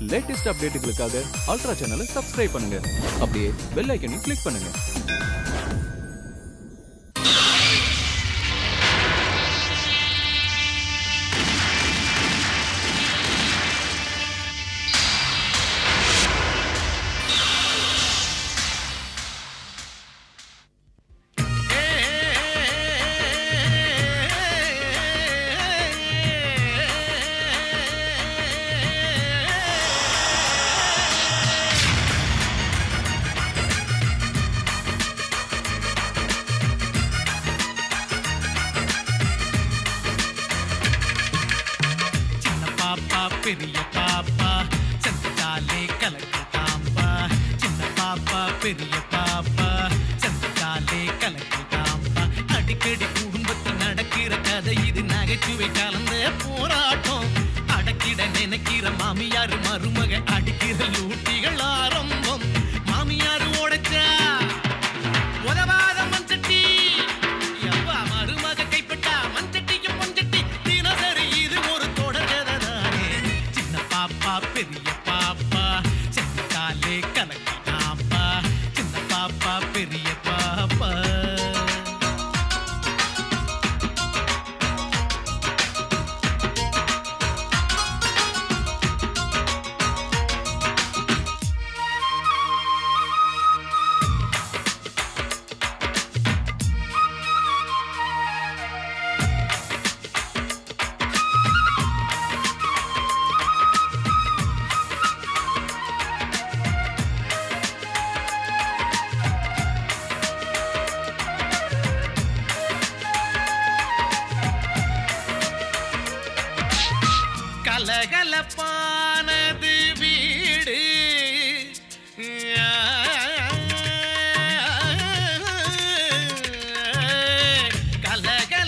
Latest அப்டேட்டுகளுக்காக ultra சேனலை subscribe பண்ணுங்க. அப்படியே பெல் ஐக்கனையும் கிளிக் பண்ணுங்க. பெரிய பாப்பா சந்தாலே கலக்குதாம்பா சின்ன பாப்பா பெரிய பாப்பா சந்தாலே கலக்குதாம்பா அடிக்கடி குடும்பத்தில் நடக்கிற கதை இது நகைச்சுவை கலந்த போராட்டம் அடக்கிட நினைக்கிற மாமியார் மருமக அடிக்கிற லூட்டிகள் ஆரம்பம் மாமியார் ஓடச்சா உதவாத மண்சட்டி எவ்வா மருமக கைப்பட்டா மண்சட்டியும் பொஞ்சட்டி தினசரி இது ஒரு தொடர் கதை தானே சின்ன பாப்பா பெரிய பாப்பா செஞ்சாலே கலக்கினாப்பா சின்ன பாப்பா பெரிய பாப்பா கலகலப்பானது வீடு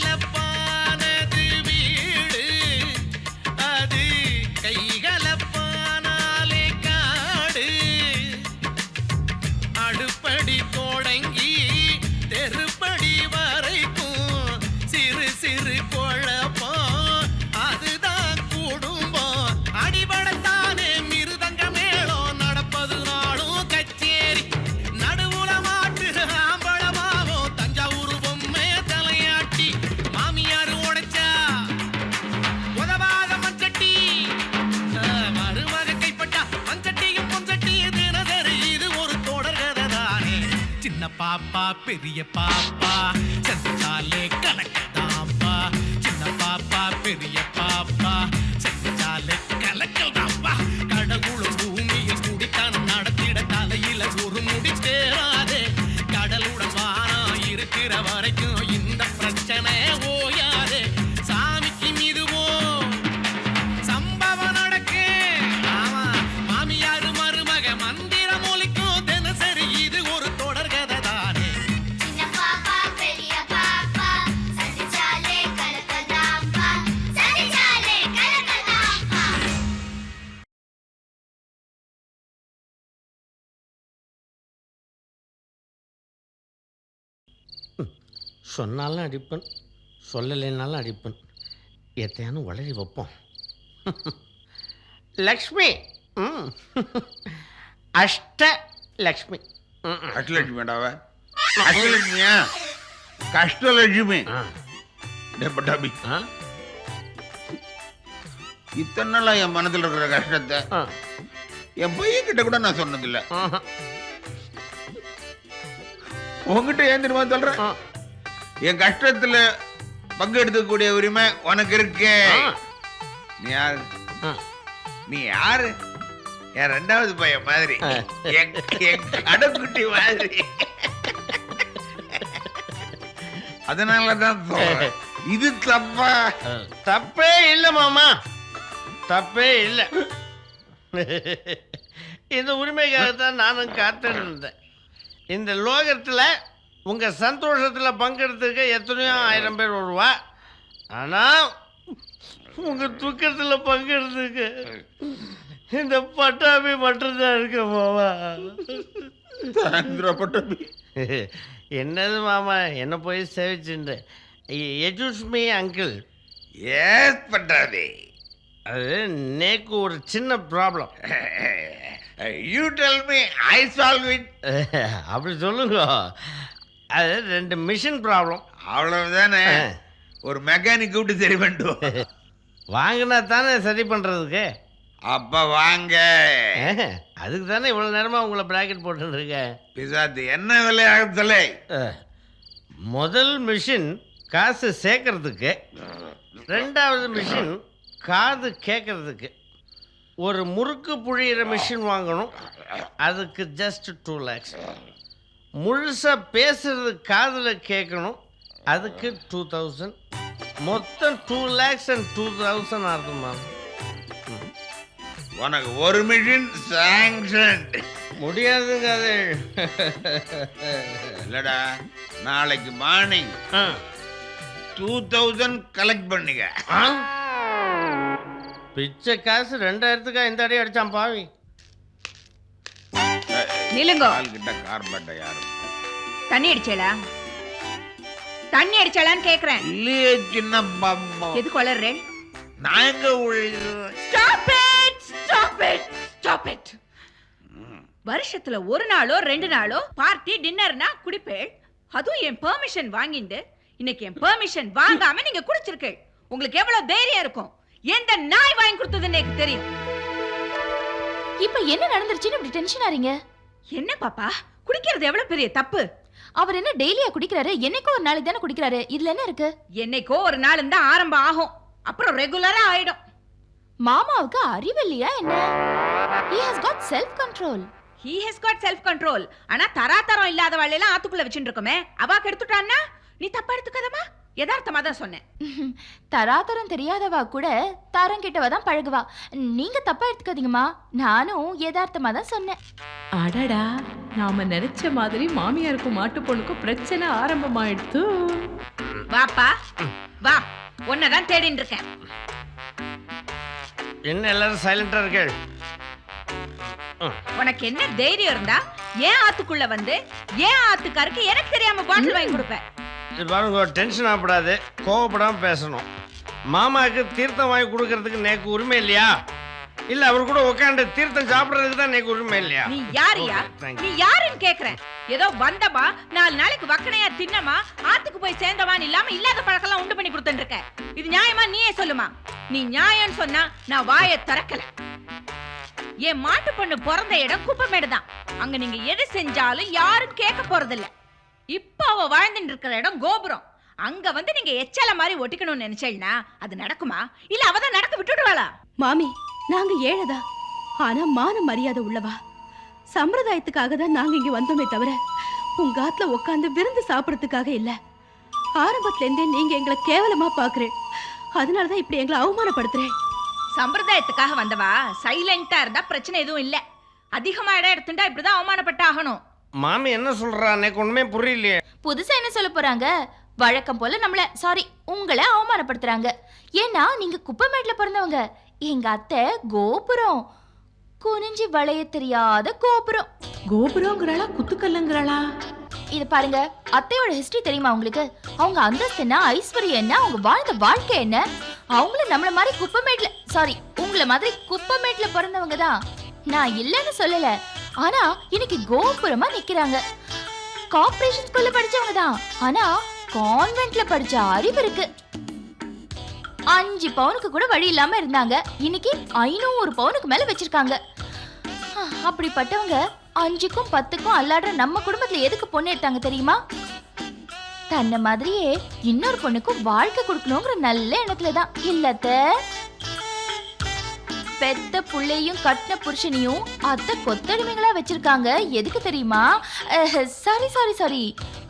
கலகலப்பானது வீடு அது கைகலப்பானாலே காடு அடுப்படி தொடங்கி தெருப்படி வரைக்கும் சிறு சிறு குழப்பம் அதுதான் குடும்பம் அடிபடத்தானே மிருதங்க மேளம் நடப்பது நாளும் கச்சேரி நடுவுல மாட்டு ஆம்பளமாவும் தஞ்சாவூர் பொம்மை தலையாட்டி மாமியார் உடைச்சா உதவாத மண்சட்டி மருமக கைப்பட்டா மண்சட்டியும் பொஞ்சட்டியும் தினசரி இது ஒரு தொடர் கதை தானே சின்ன பாப்பா பெரிய பாப்பா செஞ்சாலே கலக்கதாப்பா சின்ன பாப்பா பெரிய பாப்பா செஞ்சாலே கலக்கதாப்பா கடவுளும் பூமியில் குடித்தனம் நடத்திட தலையில ஒரு முடி தேராதே கடலுடன் வானம் இருக்கிற வரைக்கும் இந்த பிரச்சனை ஓயாதே சாமிக்கு மீதுவோ சம்பவம் நடக்கு ஆமா மாமியாரு மருமக மந்திரம் ஒலிக்கும் தினசரி இது ஒரு தொடர் கதை தானே சின்ன பாப்பா பெரிய பாப்பா சதிச்சாலே கலக்கதாம்பா சதிச்சாலே கலக்கதாம்பா சொன்னாலும் அடிப்பன் சொல்லலைன்னாலும் அடிப்பன் எத்தையானு வளரி வைப்போம் லக்ஷ்மி ம் அஷ்ட லக்ஷ்மி அஷ்டலட்சுமி வேண்டாவ அஷ்டலட்சுமியா கஷ்டலட்சுமி பட்டாபி ஆ இத்தனை நாளா என் மனதில் இருக்கிற கஷ்டத்தை ஆ என் பையன் கிட்ட கூட நான் சொன்னதில்லை ஆஹா. உங்ககிட்ட ஏன் தெரியுமா சொல்றேன் ஆ. என் கஷ்டத்துல பங்கு எடுத்துக்கூடிய உரிமை உனக்கு இருக்கே ஆ. நீ யாரு ஆ. நீ யாரு என் ரெண்டாவது பையன் மாதிரி என் கடைக்குட்டி மாதிரி அதனாலதான் சொல்றேன். இது தப்பா தப்பே இல்லை மாமா தப்பே இல்லை இந்த உரிமைக்காகத்தான் நானும் காத்துட்டு இருந்தேன் இந்த லோகத்தில் உங்கள் சந்தோஷத்தில் பங்கெடுத்துக்க எத்தனையோ ஆயிரம் பேர் வருவா ஆனால் உங்கள் துக்கத்தில் பங்கெடுத்துக்க இந்த பட்டாபி மட்டும்தான் இருக்க மாமா பட்டாபி என்னது மாமா என்ன போய் சேவிச்சுட்டு எஜுஸ் மீ அங்கிள் ஏஸ் பட்டாபி அது நேக்கு ஒரு சின்ன problem. You tell me, I solve it. அப்படி சொல்லுங்க. அது 2 மிஷின் ப்ராப்ளம். அவ்வளவுதானே? ஒரு மெக்கானிக் கூப்பிட்டு சரி பண்ணிட்டு வாங்கினா தானே சரி பண்ணுறதுக்கு. அப்ப வாங்க. அதுக்கு தானே இவ்வளோ நேரமாக உங்களை ப்ராக்கெட் போட்டுருக்கேன். பிசாத்து என்ன விலையாகல? முதல் மிஷின் காசு சேர்க்கறதுக்கு, 2வது மிஷின் காது கேட்கறதுக்கு. ஒரு முறுக்கு புழியிற மிஷின் வாங்கணும், அதுக்கு ஜஸ்ட் 2 lakhs. முழுசாக பேசுறது காதில் கேட்கணும், அதுக்கு 2000. மொத்தம் 2 lakhs and 2000 ஆகுதுமா. உனக்கு ஒரு மிஷின் சாங்ஷன். முடியாதுங்க அது. இல்லடா, நாளைக்கு மார்னிங் 2000 கலெக்ட் பண்ணிக்க. பிச்சை காசு 2000க்கா இந்த அடி அடிச்சான் பாவி. நிலுங்கோ. கிட்ட கார்பட்ட யாரும் தண்ணி அடிச்சேளா? தண்ணி அடிச்சாளான்னு கேக்குறேன். இல்லையே சின்ன பாம்பா. எது கொளறேன்? நான் எங்க உழைது? Stop it! Stop it! Stop it! வருஷத்துல 1 நாளோ 2 நாளோ பார்ட்டி டின்னர்னா குடிப்பேள். அதுவும் என் பெர்மிஷன் வாங்கிண்டு இன்னைக்கு என் பெர்மிஷன் வாங்காம நீங்க குடிச்சிருக்கீள். உங்களுக்கு எவ்வளவு தைரியம் இருக்கும்? எந்த நாய் வாங்கி கொடுத்ததுன்னு எனக்கு தெரியும். இப்ப என்ன நடந்துருச்சுன்னு இப்படி டென்ஷன் ஆறீங்க? என்ன பாப்பா, குடிக்கிறது எவ்வளவு பெரிய தப்பு? அவர் என்ன டெய்லியா குடிக்கிறாரு? என்னைக்கோ ஒரு நாளைக்கு தானே குடிக்கிறாரு. இதுல என்ன இருக்கு? என்னைக்கோ ஒரு நாள் இருந்தா ஆரம்பம் ஆகும், அப்புறம் ரெகுலரா ஆயிடும். மாமாவுக்கு அறிவு இல்லையா என்ன? He has got self control. He has got self control. ஆனா தராதரம் இல்லாதவளை எல்லாம் ஆத்துக்குள்ள வச்சிட்டு இருக்கோமே, அவா கெடுத்துட்டான்னா நீ தப்பா எடுத்துக்காதமா. யதார்த்தமா தான் சொன்னேன். தராதரம் தெரியாதவா கூட தாரம் கிட்டவா தான் பழகுவா. நீங்க தப்பா எடுத்துக்காதீங்கம்மா, நானும் யதார்த்தமா தான் சொன்னேன். அடடா, நாம நினைச்ச மாதிரி மாமியாருக்கும் மாட்டு பொண்ணுக்கும் பிரச்சனை ஆரம்பமாயிடுத்து. வாப்பா வா, உன்னதான் தேடின்னு இருக்கேன். என்ன எல்லாரும் சைலண்டா இருக்கேள்? உனக்கு என்ன தைரியம் இருந்தா ஏன் ஆத்துக்குள்ள வந்து ஏன் ஆத்துக்காருக்கு எனக்கு தெரியாம பாட்டில் வாங்கி கொடுப்பேன்? இது பாருங்க, டென்ஷன் ஆகப்படாது, கோவப்படாம பேசணும். மாமாவுக்கு தீர்த்தம் வாங்கி கொடுக்கறதுக்கு நேக்கு உரிமை இல்லையா? இல்ல அவர் கூட உட்காந்து தீர்த்தம் சாப்பிடறதுக்கு தான் நேக்கு உரிமை இல்லையா? நீ யாரியா? நீ யாருன்னு கேக்குறேன். ஏதோ வந்தமா 4 நாளைக்கு வக்கனையா தின்னமா ஆத்துக்கு போய் சேர்ந்தவான்னு இல்லாம இல்லாத பழக்கெல்லாம் உண்டு பண்ணி கொடுத்துட்டு இருக்க. இது நியாயமா? நீயே சொல்லுமா. நீ நியாயம்னு சொன்னா நான் வாயை திறக்கல. என் மாட்டு பொண்ணு பிறந்த இடம் குப்பமேடு தான். அங்க நீங்க எது செஞ்சாலும் யாரும் கேட்க போறதில்ல. இப்ப அவ வாழ்ந்துட்டு இருக்கிற இடம் கோபுரம். அங்க வந்து நீங்க எச்சல மாதிரி ஒட்டிக்கணும்னு நினைச்சேன்னா அது நடக்குமா? இல்ல அவதான் நடக்க விட்டுடுவாளா? மாமி, நாங்க ஏழைதான், ஆனா மான மரியாதை உள்ளவா. சம்பிரதாயத்துக்காக தான் நாங்க இங்க வந்தோமே தவிர உங்க ஆத்துல உட்காந்து விருந்து சாப்பிடறதுக்காக இல்ல. ஆரம்பத்துல இருந்தே நீங்க எங்களை கேவலமா பாக்குறேன், அதனாலதான் இப்படி எங்களை அவமானப்படுத்துறேன். சம்பிரதாயத்துக்காக வந்தவா சைலண்டா இருந்தா பிரச்சனை எதுவும் இல்ல. அதிகமா இடம் எடுத்துட்டா இப்படிதான் அவமானப்பட்ட ஆகணும். மாமி என்ன சொல்றா? எனக்கு ஒண்ணுமே புரியலையே. புதுசா என்ன சொல்ல போறாங்க? வழக்கம் போல நம்மள உங்களை அவமானப்படுத்துறாங்க. ஏன்னா நீங்க குப்பமேட்ல பிறந்தவங்க, எங்க அத்தை கோபுரம், குனிஞ்சி வளைய தெரியாத கோபுரம். கோபுரங்கிறாளா குத்துக்கல்லுங்கிறாளா? இது பாருங்க, அத்தையோட ஹிஸ்டரி தெரியுமா உங்களுக்கு? அவங்க அந்தஸ்து என்ன, ஐஸ்வர்யம் என்ன, அவங்க வாழ்ந்த வாழ்க்கை என்ன? அவங்களும் நம்மள மாதிரி குப்பமேட்ல உங்களை மாதிரி குப்பமேட்ல பிறந்தவங்க தான். நான் இல்லைன்னு சொல்லல, ஆனா இன்னைக்கு கோபுரமா நிக்கிறாங்க. கார்ப்பரேஷன் ஸ்கூல்ல படிச்சவங்க தான், ஆனா கான்வென்ட்ல படிச்ச அறிவு இருக்கு. 5 பவுனுக்கு கூட வழி இல்லாம இருந்தாங்க, இன்னைக்கு 500 பவுனுக்கு மேல வச்சிருக்காங்க. அப்படிப்பட்டவங்க 5க்கும் 10க்கும் அல்லாடுற நம்ம குடும்பத்துல எதுக்கு பொண்ணு எடுத்தாங்க தெரியுமா? தன்னை மாதிரியே இன்னொரு பொண்ணுக்கும் வாழ்க்கை கொடுக்கணுங்கிற நல்ல எண்ணத்துலதான். இல்லத்த பெத்த புள்ளையும் கட்டின புருஷனையும் அத்தை கொத்தடிமைகளா வச்சிருக்காங்க. எதுக்கு தெரியுமா? சாரி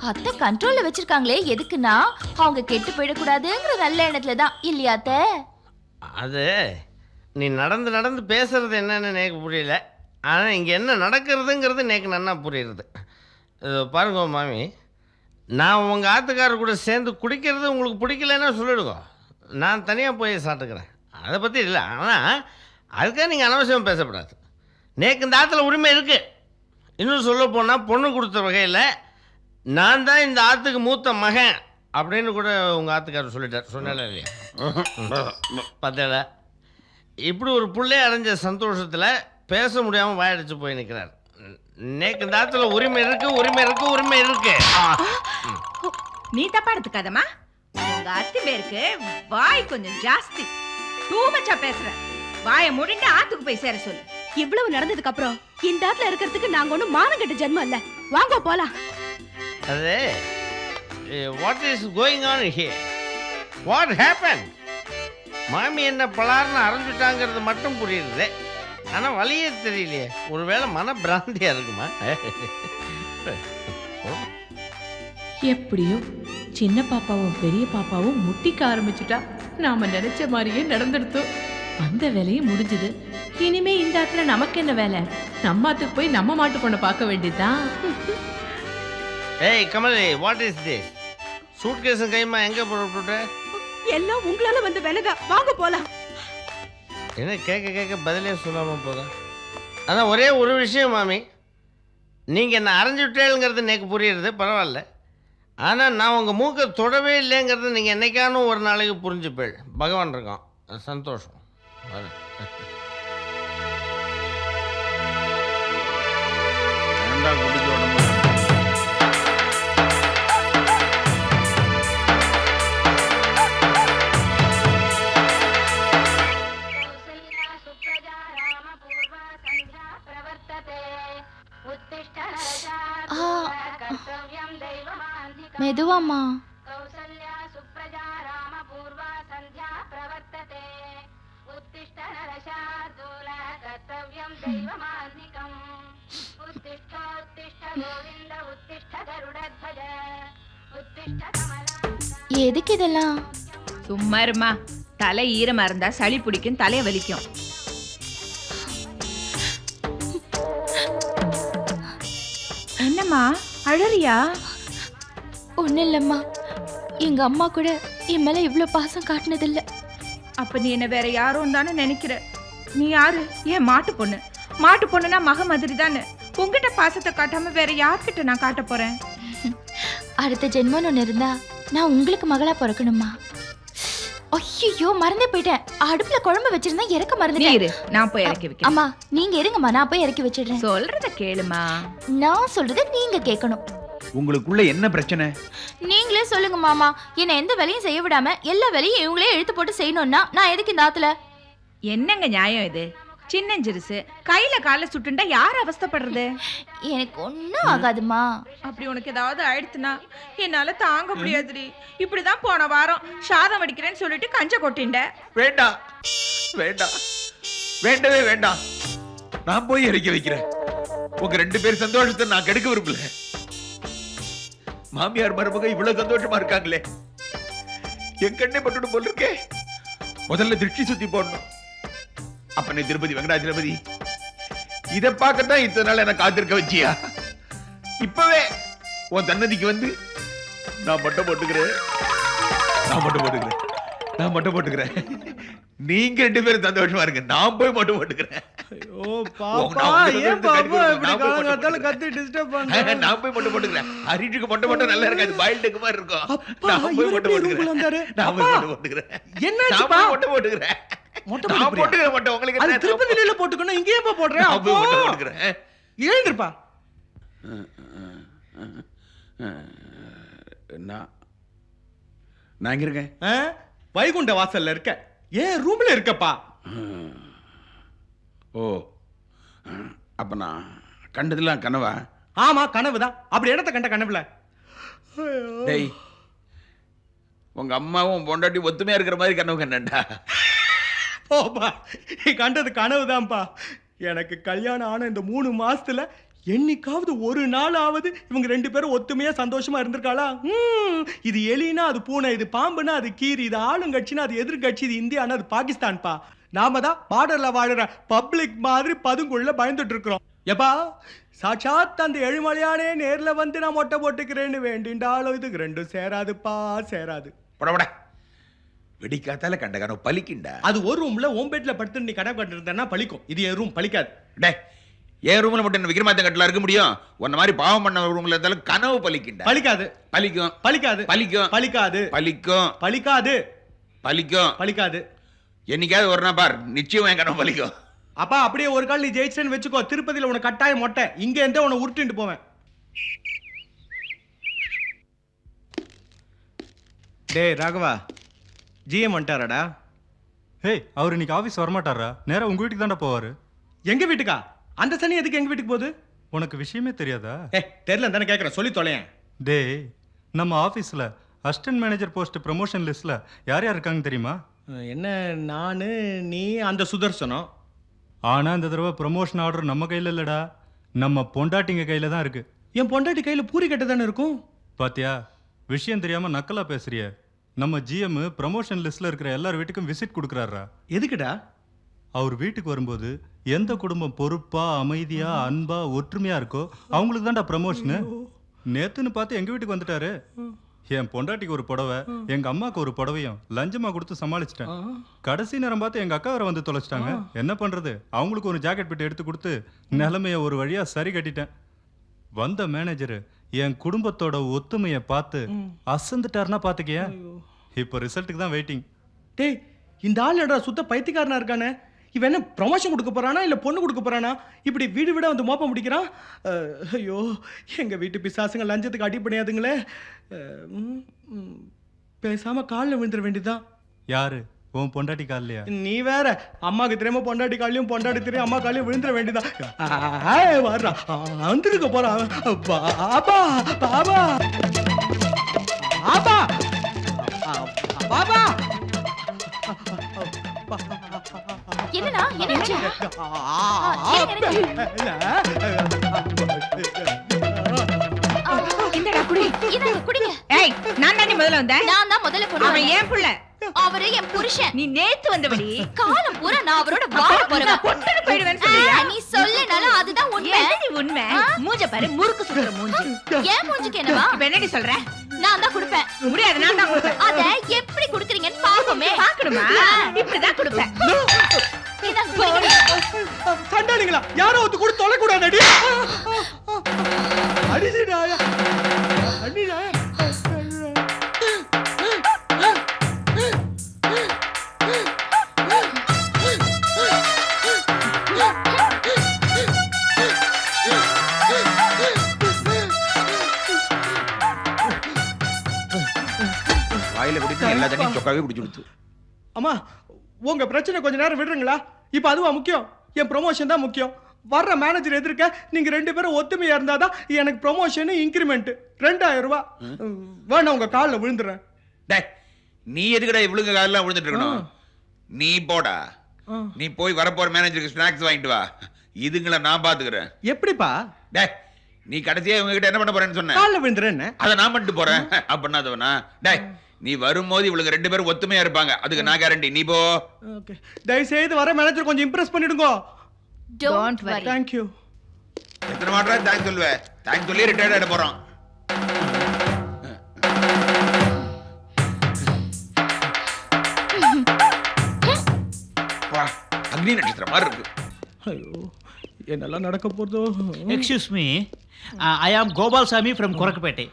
அத்தை கண்ட்ரோல்ல வச்சிருக்காங்களே, எதுக்குன்னா அவங்க கெட்டு போயிடக்கூடாதுங்கிற நல்ல எண்ணத்துலதான். இல்லையாத்த? அது நீ நடந்து பேசுறது என்னன்னு எனக்கு புரியல, ஆனால் இங்கே என்ன நடக்கிறதுங்கிறது எனக்கு நன்னா புரியுறது. பாருங்க மாமி, நான் உங்கள் ஆத்துக்காரர் கூட சேர்ந்து குடிக்கிறது உங்களுக்கு பிடிக்கலன்னா சொல்லிடுங்க, நான் தனியாக போய் சாப்பிட்டுக்கிறேன். அதை பற்றி இல்லை, ஆனால் அதுக்காக நீங்கள் அனவசியம் பேசப்படாது. நேக்கு இந்த ஆற்றுல உரிமை இருக்குது. இன்னும் சொல்ல போனால் பொண்ணு கொடுத்த வகையில் நான் தான் இந்த ஆற்றுக்கு மூத்த மகன் அப்படின்னு கூட உங்கள் ஆத்துக்காரர் சொல்லிட்டார். சொன்னால இல்லையா? பார்த்தல இப்படி ஒரு பிள்ளை அடைஞ்ச சந்தோஷத்தில் பேச முடியாமல் வாயடிச்சு போய் நிற்கிறார். நேக்கு இந்த ஆத்துல உரிமை இருக்கு, உரிமை இருக்கு, உரிமை இருக்கு. நீ தப்பா எடுத்துக்காதம்மா. உங்க அத்தி பேருக்கு வாய் கொஞ்சம் ஜாஸ்தி. டூ மச்சா பேசுற. வாயை மூடிட்டு ஆத்துக்கு போய் சேர சொல்லு. இவ்வளவு நடந்ததுக்கு அப்புறம் இந்த ஆத்துல இருக்கிறதுக்கு நாங்க ஒண்ணும் மானங்கெட்ட ஜென்மம் இல்ல. வாங்க போலாம். அது what is going on here? What happen? மாமி என்ன பலார்னு அரைஞ்சுட்டாங்கிறது மட்டும் புரியுது, ஆனா வழியே தெரியலையே. ஒருவேளை மன பிராந்தியா இருக்குமா? எப்படியோ சின்ன பாப்பாவும் பெரிய பாப்பாவும் முட்டிக்க ஆரம்பிச்சுட்டா. நாம நினைச்ச மாதிரியே நடந்துடுத்தோம். அந்த வேலையும் முடிஞ்சது. இனிமே இந்த ஆத்துல நமக்கு என்ன வேலை? நம்ம ஆத்துக்கு போய் நம்ம மாட்டு பொண்ணை பார்க்க வேண்டியதுதான். ஏய் கமலி, வாட் இஸ் திஸ்? சூட்கேஸும் கைமா எங்க போட்டு? எல்லாம் உங்களால வந்த வேலைதான். வாங்க போலாம். என்ன கேட்க கேட்க பதிலே சொல்லாம போதா? அதான் ஒரே ஒரு விஷயம் மாமி, நீங்க என்ன அரைஞ்சு விட்டேங்கிறது எனக்கு புரியுறது, பரவாயில்ல. ஆனா நான் உங்க மூக்கை தொடவே இல்லைங்கிறது நீங்க என்னைக்கானும் ஒரு நாளைக்கு புரிஞ்சுப்பேள். பகவான் இருக்கான், சந்தோஷம். குடிக்க உடம்பு மெதுவாமா. எதுக்கு இதெல்லாம்? சும்மா இருமா. தலை ஈரமா இருந்தா சளி பிடிக்கும், தலைய வலிக்கும். என்னம்மா அழறியா? ஒன்னும் இல்லம்மா, எங்க அம்மா கூட என் மேல இவ்வளவு பாசம் காட்டினதில்ல. அப்ப நீ என்ன வேற யாரும் தானே நினைக்கிற? நீ யாரு? ஏன் மாட்டு பொண்ணு. மாட்டு பொண்ணுனா மக மாதிரி தானே. உங்ககிட்ட பாசத்தை காட்டாம வேற யார்கிட்ட நான் காட்ட போறேன்? அடுத்த ஜென்மம் ஒண்ணு இருந்தா நான் உங்களுக்கு மகளா பிறக்கணுமா? ஐயோ, மறந்தே போயிட்டேன். அடுப்புல குழம்பு வச்சிருந்தா இறக்க மறந்துட்டேன். நான் போய் இறக்கி வைக்கிறேன். அம்மா நீங்க இருங்கம்மா, நான் போய் இறக்கி வச்சிடுறேன். சொல்றத கேளுமா. நான் சொல்றத நீங்க கேட்கணும். உங்களுக்குள்ள என்ன பிரச்சனை? நீங்களே சொல்லுங்க மாமா. என்ன எந்த வேலையும் செய்ய விடாம எல்லா வேலையும் இவங்களே எழுத்து போட்டு செய்யணும்னா நான் எதுக்கு இந்த ஆத்துல? என்னங்க நியாயம் இது? சின்னஞ்சிறுசு கையில கால சுட்டுண்டா யார் அவஸ்தைப்படுறது? எனக்கு ஒன்னும் ஆகாதுமா. அப்படி உனக்கு ஏதாவது ஆயிடுத்துனா என்னால தாங்க முடியாதுடி. இப்படிதான் போன வாரம் சாதம் அடிக்கிறேன்னு சொல்லிட்டு கஞ்ச கொட்டிண்ட. வேண்டாம் வேண்டாம், வேண்டவே வேண்டாம். நான் போய் இறக்கி வைக்கிறேன். உங்க ரெண்டு பேர் சந்தோஷத்தை நான் கெடுக்க விரும்பல. மாமியார் மருமக இவ்வளவு சந்தோஷமா இருக்காங்களே, என் கண்ணே பட்டுடும் போல இருக்கே. முதல்ல திருஷ்டி சுத்தி போடணும். அப்பனே திருப்பதி வெங்கடாஜலபதி, இதை பார்க்கத்தான் இத்தனை நாள் எனக்கு காத்திருக்க வச்சியா? இப்பவே உன் தன்னதிக்கு வந்து நான் மட்டும் போட்டுக்கிறேன், நான் மட்டும் போட்டுக்கிறேன், நான் மட்டும் போட்டுக்கிறேன். நீங்க ரெண்டு பேரும் சந்தோஷமா இருங்க, நான் போய் மட்டும் போட்டுக்கிறேன். நான் போய் மட்டும் போட்டுக்கிறேன். ஹரிட்டுக்கு மட்டும் மட்டும் நல்லா இருக்காது, பாயில்டுக்கு மாதிரி இருக்கும். நான் போய் மட்டும் போட்டுக்கிறேன், நான் போய் மட்டும் போட்டுக்கிறேன். என்ன மட்டும் போட்டுக்கிறேன், நான் போட்டுக்கிற மாட்டேன். உங்களுக்கு அது திருப்பதியில போட்டுக்கணும், இங்கேயே போடுறேன். நான் போய் மட்டும் போட்டுக்கிறேன். ஏந்திருப்பா. நான் இங்க இருக்கேன், வைகுண்ட வாசல்ல இருக்க. ஏன் ரூம்ல இருக்கப்பா? ஓ, அப்ப நான் கண்டதெல்லாம் கனவா? ஆமா கனவுதான். அப்படி இடத்த கண்ட கனவுல டேய், உங்க அம்மாவும் பொண்டாட்டி ஒத்துமையா இருக்கிற மாதிரி கனவு கண்டா? ஓப்பா, நீ கண்டது கனவுதான்ப்பா. எனக்கு கல்யாணம் ஆன இந்த 3 மாசத்துல என்னைக்காவது ஒரு நாளாவது இவங்க ரெண்டு பேரும் ஒத்துமையா சந்தோஷமா இருந்திருக்காளா? இது எலினா அது பூனை, இது பாம்புனா அது கீரி, இது ஆளுங்கட்சினா அது எதிர்கட்சி, இது இந்தியானா அது பாகிஸ்தான்பா. நாம தான் பார்டர்ல வாடுற பப்ளிக் மாதிரி பதுங்குள்ள பயந்துட்டு இருக்கிறோம். எப்பா, சாட்சாத் அந்த எழுமலையானே நேர்ல வந்து நான் மொட்டை போட்டுக்கிறேன்னு வேண்டின்றாலும் இதுக்கு ரெண்டும் சேராதுப்பா, சேராது. படபட வெடிக்காத்தால கண்ட கனவு பலிக்குண்டா. அது ஒரு ரூம்ல ஓம் பெட்ல படுத்து நீ கனவு கண்டிருந்தா பலிக்கும். இது என் ரூம் பலிக்காது. டே, என் ரூம்ல மட்டும் என்ன விக்ரமாதித்த கட்டல இருக்க முடியும்? உன்ன மாதிரி பாவம் பண்ண ரூம்ல இருந்தாலும் கனவு பலிக்குண்டா. பலிக்காது. பலிக்கும். பலிக்காது. பலிக்கும். பலிக்காது. பலிக்கும். பலிக்காது. பலிக்கும். பலிக்காது. என்னைக்காவது ஒரு நாள் பார் நிச்சயம் என் கனவு பலிக்கும். அப்பா அப்படியே ஒரு கால் நீ ஜெயிச்சேன்னு வச்சுக்கோ, திருப்பதியில உனக்கு கட்டாயம் மொட்டை, இங்க இருந்தே உன்னை உருட்டிட்டு போவேன். டேய் ராகவா, ஜிஎம் வந்துட்டாராடா? ஹேய், அவர் இன்னைக்கு ஆஃபீஸ் வரமாட்டாரா? நேரா உங்க வீட்டுக்கு தான்டா போவாரு. எங்க வீட்டுக்கா? அந்த சனி எதுக்கு எங்க வீட்டுக்கு போகுது? உனக்கு விஷயமே தெரியாதா? தெரியல தானே கேட்கறேன், சொல்லி தொலையேன். டேய், நம்ம ஆஃபீஸில் அசிஸ்டன்ட் மேனேஜர் போஸ்ட் ப்ரமோஷன் லிஸ்ட்டில் யார் யார் இருக்காங்க தெரியுமா? என்ன, நானு, நீ, அந்த சுதர்சனம். ஆனால் இந்த தடவை ப்ரமோஷன் ஆர்டர் நம்ம கையில் இல்லைடா, நம்ம பொண்டாட்டிங்க கையில் தான் இருக்கு. என் பொண்டாட்டி கையில் பூரி கட்ட தானே இருக்கும். பாத்தியா, விஷயம் தெரியாமல் நக்கலாக பேசுறிய. நம்ம ஜிஎம் ப்ரமோஷன் லிஸ்ட்டில் இருக்கிற எல்லார் வீட்டுக்கும் விசிட் கொடுக்குறாரா. எதுக்குடா? அவர் வீட்டுக்கு வரும்போது எந்த குடும்பம் பொறுப்பா, அமைதியா, அன்பா, ஒற்றுமையா இருக்கோ அவங்களுக்கு தான்டா ப்ரமோஷனு. நேத்துன்னு பார்த்து எங்க வீட்டுக்கு வந்துட்டாரு. என் பொண்டாட்டிக்கு ஒரு புடவை, எங்க அம்மாக்கு ஒரு புடவையும் லஞ்சமா கொடுத்து சமாளிச்சிட்டேன். கடைசி நேரம் பார்த்து எங்க அக்கா வர வந்து தொலைச்சிட்டாங்க. என்ன பண்றது, அவங்களுக்கு ஒரு ஜாக்கெட் பெட்டி எடுத்து கொடுத்து நிலைமைய ஒரு வழியா சரி கட்டிட்டேன். வந்த மேனேஜர் என் குடும்பத்தோட ஒத்துமையை பார்த்து அசந்துட்டாருன்னா பாத்துக்கிய. இப்ப ரிசல்ட்டுக்கு தான் வெயிட்டிங். டேய், இந்த ஆள் என்னடா சுத்த பைத்தியக்காரனா இருக்கானே. இவன் என்ன ப்ரமோஷன் கொடுக்க போறானா இல்ல பொண்ணு கொடுக்க போறானா? இப்படி வீடு வீட வந்து மோப்பம் முடிக்கிறான். ஐயோ, எங்க வீட்டு பிசாசுங்க லஞ்சத்துக்கு அடிப்படையாதுங்களே. பேசாம காலில் விழுந்துட வேண்டியதுதான். யாரு, உன் பொண்டாட்டி காலையா? நீ வேற, அம்மாக்கு தெரியாம பொண்டாட்டி காலையும், பொண்டாட்டி தெரியும் அம்மா காலையும் விழுந்துட வேண்டியதான். வர்றா, வந்துருக்க போறான். பாபா பாபா பாபா பாபா. என்னடா, என்னாச்சு? இந்தடா குடி. இதாங்க குடிங்க. ஏய், நான் தானே முதல்ல வந்தேன். நான் தான் முதல்ல கொண்டு அவன் வந்தேன். ஏன் புள்ள? அவரு என் புருஷன். நீ நேத்து வந்தபடி காலம் பூரா நான் அவரோட வாழ போறவன். பொட்டுன்னு போயிடுவேன்னு சொல்றியா? நீ சொல்லனாலும் அதுதான் உண்மை. என்னடி உண்மை? மூஞ்ச பாரு, முறுக்கு சுத்துற மூஞ்சி. ஏன் மூஞ்சிக்கு என்னவா? இப்ப என்னடி சொல்ற? நான் தான் கொடுப்பேன். முடியாது, நான் தான் கொடுப்பேன். அத எப்படி குடுக்குறீங்கன்னு பாப்போமே. பாக்கணுமா? இப்படிதான் கொடுப்பேன். இதாங்க குடிங்க. சண்டாளிங்களா, யாரோ ஒத்து கூட தொலை கூடாதடி. அடிடா அடிடா. வாயில குடித்து எல்லா தண்ணியும் சொக்காவே குடிச்சு கொடுத்து. அம்மா, உங்க பிரச்சனை கொஞ்ச நேரம் விடுறீங்களா? இப்ப அதுவா முக்கியம்? என் ப்ரமோஷன் தான் முக்கியம். வர்ற மேனேஜர் எதிர்க்க நீங்க 2 பேரும் ஒத்துமையா இருந்தாதான் எனக்கு ப்ரமோஷன், இன்கிரிமெண்ட் 2000 ரூபாய். வேணா உங்க காலில் விழுந்துறேன். டேய், நீ எதுக்குடா இவ்வளவு காலெல்லாம் விழுந்துட்டு இருக்கணும்? நீ போடா, நீ போய் வரப்போற மேனேஜருக்கு ஸ்நாக்ஸ் வாங்கிட்டு வா. இதுங்களை நான் பாத்துக்கிறேன். எப்படிப்பா? டேய், நீ கடைசியா இவங்க கிட்ட என்ன பண்ண போறேன்னு சொன்ன? காலில் விழுந்துறேன். அதை நான் பண்ணிட்டு போறேன் அப்படின்னா அதுவனா? டேய், நீ வரும்போது இவளுக்கு 2 பேரும் ஒத்துமையா இருப்பாங்க, அதுக்கு நான் கேரண்டி. நீ போ. ஓகே, தயவு செய்து வர மேனேஜர் கொஞ்சம் இம்ப்ரெஸ் பண்ணிடுங்க. Don't worry. Thank you. எத்தனை மாட்டா தேங்க்ஸ் சொல்லுவேன்? தேங்க்ஸ் சொல்லி ரிட்டையர்ட் ஆயிட போறோம். அக்னி நட்சத்திரம் மாதிரி இருக்கு. ஐயோ, என்னெல்லாம் நடக்க போறதோ. Excuse me, I am Gopal Sami from Korakapete.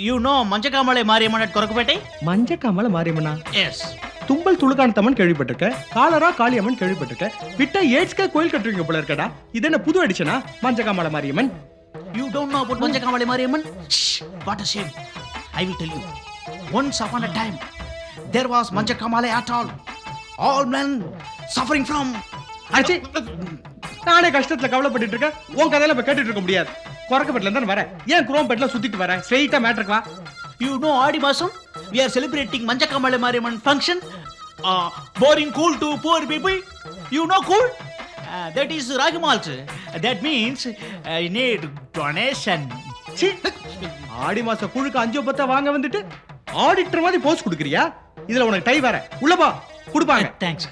You know Manjakamalai Mariamman at Korakapete? மஞ்சக்காமல மாரியம்மனா? Yes. தும்பல் Thulukkanathamman கேள்விப்பட்டிருக்கேன், காலரா காளியம்மன் கேள்விப்பட்டிருக்கேன். விட்டா ஏட்ஸ்கா கோயில் கட்டுறீங்க போல இருக்கடா. இது என்ன புது அடிச்சனா? மஞ்சக்காமல Mariamman. You don't know about Manjakamalai Mariamman? Shh, what a shame. I will tell you. Once upon a time, there was Manjakamalai at all. All men suffering from. அச்சி, நானே கஷ்டத்துல கவலைப்பட்டு இருக்கேன். உன் கதையில இப்ப கேட்டுட்டு இருக்க முடியாது. கொரக்கப்பட்டில இருந்து வரேன். ஏன் குரோம்பேட்ல சுத்திட்டு வரேன்? ஸ்ட்ரெயிட்டா மேட்டருக்கு வா. You know Adi Masam? We are celebrating Manjakamalai Mariamman function. Boring cool to poor people. You know cool? That is Ragi malt. That means I need donation. சீ, ஆடி மாச குழுக்கு 5 வாங்க வந்துட்டு ஆடிட்டர் மாதிரி போஸ்ட் கொடுக்குறியா? இதுல உனக்கு டை வேற. உள்ள போ, கொடுப்பாங்க. Thanks.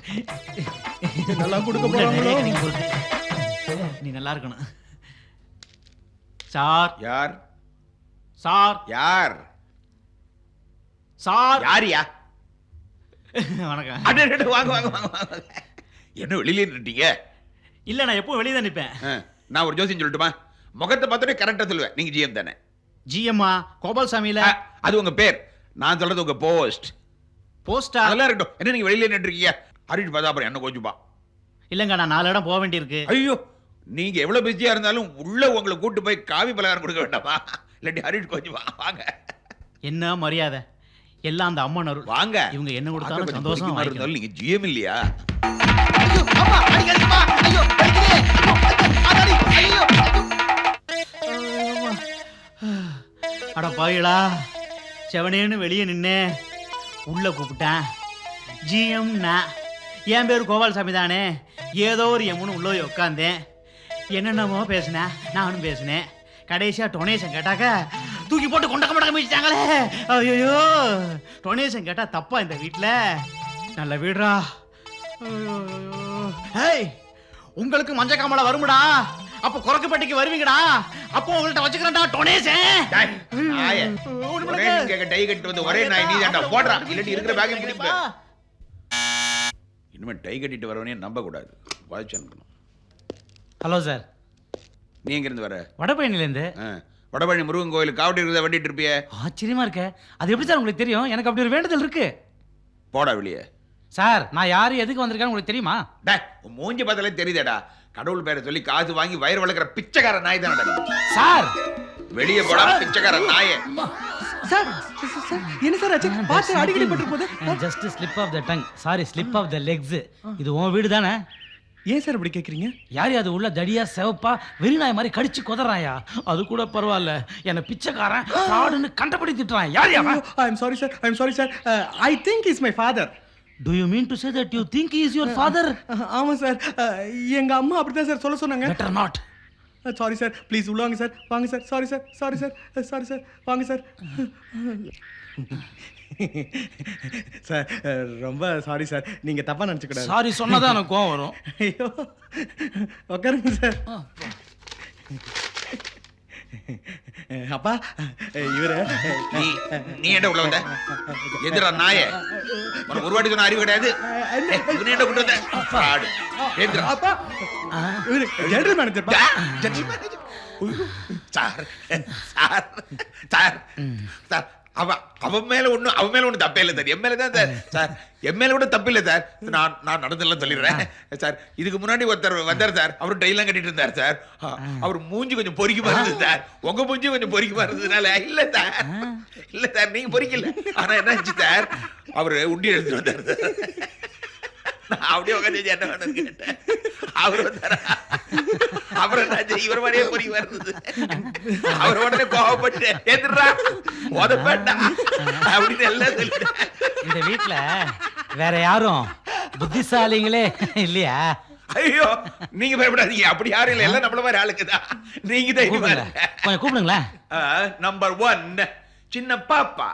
நல்லா கொடுக்க போறாங்களோ? நீ நல்லா இருக்கணும். சார். யார்? சார். யார்? சார். யாரியா? வணக்கம். அட வாங்க வாங்க வாங்க வாங்க. என்ன வெளியில நின்னுட்டீங்க? இல்ல, நான் எப்பவும் வெளியே தான் நிப்பேன். நான் ஒரு ஜோசியம் சொல்லட்டுமா? முகத்தை பார்த்தோன்னே கரெக்டா சொல்லுவேன். நீங்க ஜிஎம் தானே? ஜிஎம்மா கோபால் சாமியில. அது உங்க பேர். நான் சொல்றது உங்க போஸ்ட். போஸ்டா? அதெல்லாம் இருக்கட்டும். என்ன நீங்க வெளியில நின்றுருக்கீங்க? ஹரிஷ் பார்த்தா அப்புறம் என்ன கொஞ்சம்பா. இல்லைங்க, நான் 4 இடம் போக வேண்டியிருக்கு. ஐயோ, நீங்க எவ்வளவு பிஸியா இருந்தாலும் உள்ள உங்களை கூட்டு போய் காவி பலகாரம் கொடுக்க வேண்டாமா? இல்லாட்டி ஹரிஷ் கொஞ்சம்பா வாங்க. என்ன மரியாதை? எல்லாம் அந்த அம்மன் அருள். வாங்க. இவங்க என்ன கொடுத்தாலும் சந்தோஷமா இருந்தாலும் நீங்க ஜிஎம் இல்லையா? அட பாயிலா, செவனேன்னு வெளியே நின்னே உள்ள கூப்பிட்டேன். ஜிஎம் என் பேரு கோபால்சாமி தானே. ஏதோ ஒரு எம்முன்னு உள்ள போய் உட்காந்தேன். என்னென்னமோ பேசினேன், நானும் பேசினேன். கடைசியா டொனேஷன் கேட்டாக்க தூக்கி போட்டு கொண்டக்க மடக்க மிச்சிட்டாங்களே. ஐயோ, டொனேஷன் கேட்டா தப்பா இந்த வீட்டுல? நல்ல வீடுறா. உங்களுக்கு மஞ்ச காமலை வருமுடா, அப்ப குரக்குப்பட்டிக்கு வருவீங்கடா, அப்போ உங்கள்ட்ட வச்சுக்கிறேன்டா டொனேஷன். டை கட்டி வந்து ஒரே நாய் நீதான்டா போடுறா, இல்லாட்டி இருக்கிற பேக்கையும் பிடிப்ப. இனிமே டை கட்டிட்டு வரவனே நம்ப கூடாது. Hello sir. நீ எங்க இருந்து வர? வடபழனிலேருந்து. வடபழனி முருகன் கோயில் காவடி இருக்கிறத வண்டிட்டு இருப்பிய. ஆச்சரியமா இருக்க. அது எப்படி சார் உங்களுக்கு தெரியும்? எனக்கு அப்படி ஒரு வேண்டுதல் இருக்கு. போடா வெளியே. சார், நான் யாரு எதுக்கு வந்திருக்கேன்னு உங்களுக்கு தெரியுமா? மூஞ்சி பார்த்தாலே தெரியுதேடா. கடவுள் பேரை சொல்லி காசு வாங்கி வயிறு வளர்க்குற பிச்சைக்கார நாய் தானே சார். வெளியே போடா பிச்சைக்கார நாயே. சார் என்ன சார் ஆச்சு? பாத்து அடிக்கடி பட்டு போகுது. Just slip of the tongue. Sorry, slip of the legs. இது உன் வீடு தானே? ஏன் சார் இப்படி கேக்குறீங்க? யாரு அது உள்ள தடியா செவப்பா வெறி நாய் மாதிரி கடிச்சு கொதறாயா? அது கூட பரவாயில்ல, என்ன பிச்சைக்காரன் ஃப்ராடுன்னு கண்டபடி திட்டுறான். யார் அவன்? I am sorry sir, I am sorry sir. I think is my father. Do you mean to say that you think he is your father? ஆமா சார், எங்க அம்மா அப்படிதான் சார் சொல்ல சொன்னாங்க. Better not. Sorry sir, please உள்ள வாங்க sir. வாங்க sir. Sorry sir, sorry sir, sorry sir, வாங்க சார். சார் ரொம்ப சாரி சார், நீங்க தப்பா நினைச்சுக்க கூடாது. சாரி சொன்னதான் எனக்கு கோவம் வரும். ஐயோ, உட்காருங்க சார். அப்பா இவரு நீ என்ன உள்ள வந்த? எதிரா நாயே, உனக்கு ஒரு வாட்டி சொன்ன அறிவு கிடையாது. என்ன கூட்டு வந்த? அப்பா இவரு general manager. Sir sir sir sir, அவன் மேல ஒண்ணு தப்பே இல்லை சார். என் மேலதான் சார். சார் என் மேல கூட தப்பு இல்லை சார். நான் நடந்தெல்லாம் சொல்லிடுறேன் சார். இதுக்கு முன்னாடி ஒருத்தர் வந்தார் சார். அவரு டைலாம் கட்டிட்டு இருந்தார் சார். அவர் மூஞ்சி கொஞ்சம் பொறிக்குமா இருந்தது சார். உங்க மூஞ்சி கொஞ்சம் பொறிக்குமா இருந்ததுனால இல்ல சார் நீங்க பொறிக்கல. ஆனா என்ன ஆச்சு சார், அவரு உண்டி எடுத்துட்டு வந்தார் சார். நான் அப்படியே உட்காந்து என்ன வேணும்னு கேட்டேன். அவர் வந்தாரா, அப்புறம் என்ன இவர் மாதிரியே பொறிக்குமா இருந்தது. அவர் உடனே கோவப்பட்டு எதிர்றா உதப்பேட்டா அப்படின்னு எல்லாம் சொல்லிட்டேன். இந்த வீட்டுல வேற யாரும் புத்திசாலிங்களே இல்லையா? ஐயோ, நீங்க பயப்படாதீங்க. அப்படி யாரும் இல்ல, எல்லாம் நம்மள மாதிரி ஆளுக்குதான். நீங்க கொஞ்சம் கூப்பிடுங்களேன். நம்பர் 1 சின்ன பாப்பா.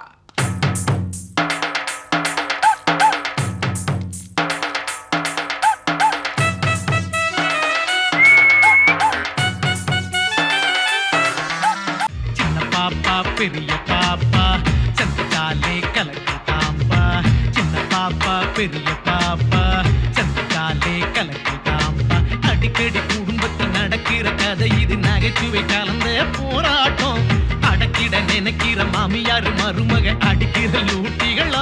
பெரிய பாப்பா சந்தாலே கலக்குதாம்பா. சின்ன பாப்பா பெரிய பாப்பா சந்தாலே கலக்குதாம்பா. அடிக்கடி குடும்பத்தில் நடக்கிற கதை இது, நகைச்சுவை கலந்த போராட்டம். அடக்கிட நினைக்கிற மாமியார் மருமக அடிக்கிற லூட்டிகள்